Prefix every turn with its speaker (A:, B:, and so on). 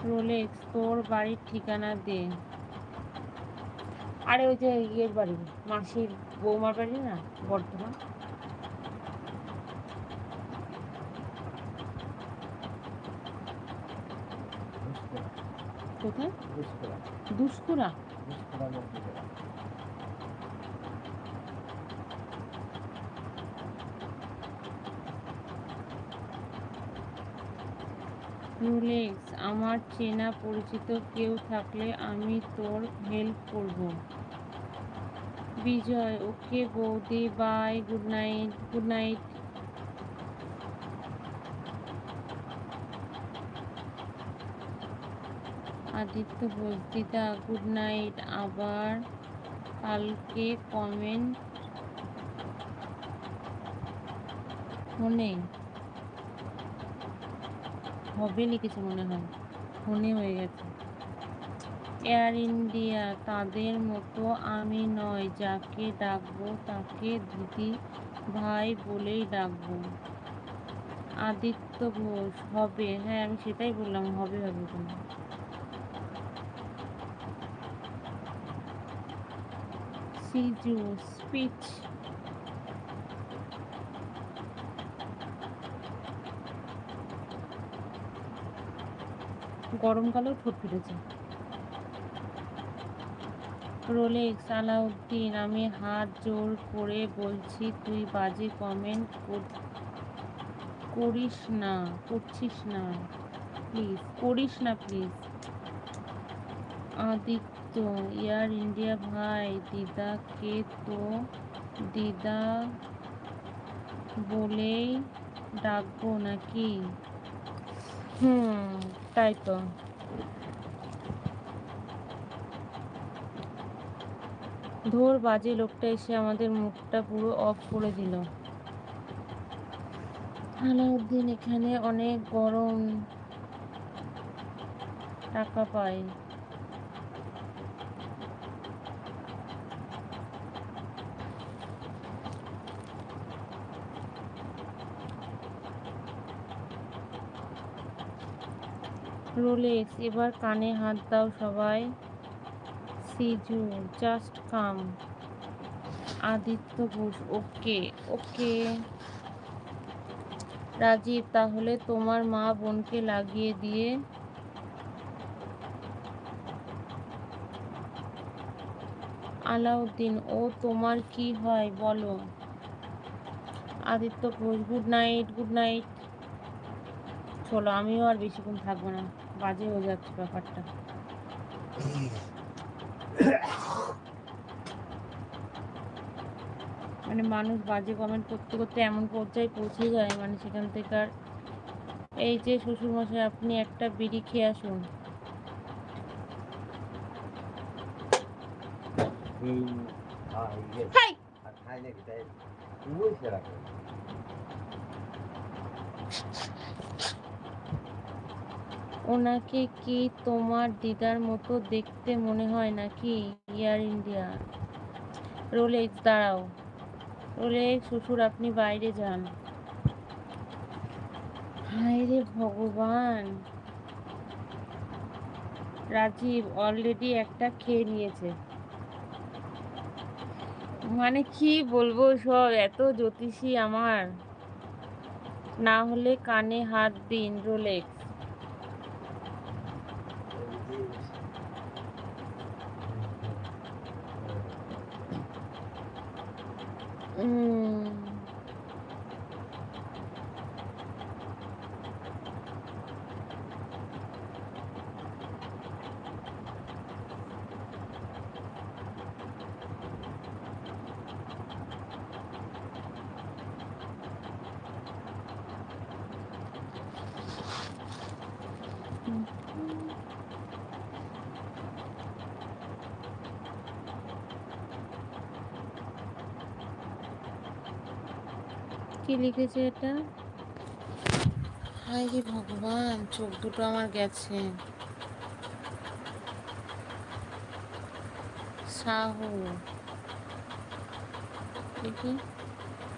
A: Rolex তোর বাড়ির ঠিকানা দে। আরে ওই যে ইয়ের বাড়ি, মাসির বৌমার বাড়ি না, বর্ধমান। কোথায়? দুষ্কুরা। রোলেক্স আমার চেনা পরিচিত কেউ থাকলে আমি তোর হেল্প করব। বিজয় ওকে বৌদি, bye, good night. Good night. Aditya Ghosh দিদা গুড নাইট, আবার কালকে কমেন্ট ফোনে হবে লিখেছে মনে হয়, ফোনে হয়ে গেছে। এয়ার ইন্ডিয়া তাদের মতো আমি নয়, যাকে ডাকবো তাকে দিদি ভাই বলেই ডাকবো। আদিত্য ঘোষ হবে, হ্যাঁ আমি সেটাই বললাম, হবে হবে তুমি। সিজু স্পিচ গরমকালেও ঠোঁট ফিটেছে। রোলেক্স আলাউদ্দিন আমি হাত জোর করে বলছি তুই বাজে কমেন্ট করিস না, করছিস না প্লিজ, করিস না প্লিজ। আদিত্য এয়ার ইন্ডিয়া ভাই দিদাকে তো দিদা বলেই ডাকবো নাকি? তাই তো। ধুর বাজে লোকটা এসে আমাদের মুখটা পুরো অফ করে দিল। আলাউদ্দিন এখানে অনেক গরম টাকা পায়। রোলেক্স এবার কানে হাত দাও সবাই। সিজু জাস্ট কাম। আদিত্য ঘোষ ওকে ওকে। রাজীব তাহলে তোমার মা বোনকে লাগিয়ে দিয়ে। আলাউদ্দিন ও তোমার কি হয় বলো। Aditya Ghosh good night. Good night. চলো আমিও আর বেশিক্ষণ থাকবো না, বাজে হয়ে যাচ্ছে ব্যাপারটা। মানে মানুষ বাজে কমেন্ট করতে করতে এমন পর্যায়ে পৌঁছে যায়, মানে সেখান থেকে আর। এই যে শ্বশুরমশাই আপনি একটা বিড়ি খেয়ে আসুন। ওনাকে কি তোমার দিদার মতো দেখতে মনে হয় নাকি? এয়ার ইন্ডিয়া রোলেক্স দাঁড়াও। রোলেক্স শ্বশুর আপনি বাইরে যান। হায় রে ভগবান। রাজীব অলরেডি একটা খেয়ে নিয়েছে। মানে কি বলবো, সব এত জ্যোতিষী আমার। না হলে কানে হাত দিন রোলেক্স। কি লিখেছে এটা? হায় রে ভগবান, চোখ দুটো আমার গেছে। সাহু দেখি।